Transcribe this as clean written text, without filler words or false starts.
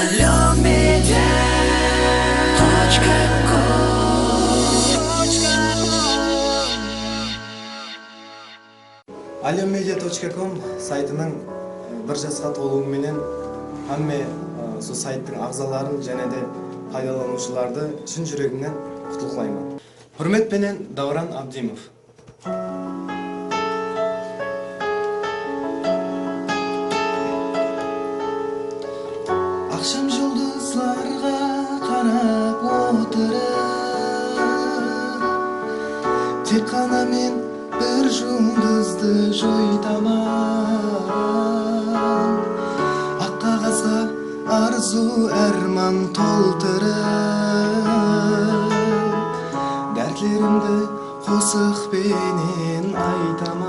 alyomedia.com сайтының бір жасқа толуы менен хамме сол сайттың ағзаларын және де пайдаланушыларды шын жүрегімнен құттықтаймын. Құрметпенен Дауран Абдимов. Ақшам жұлдызларға қарап отырып, тек қана мен bir жұлдызды жойтаман. Ақ қағазға арзу әрман толтырып, дәртлерімді қосықпенен айтаман.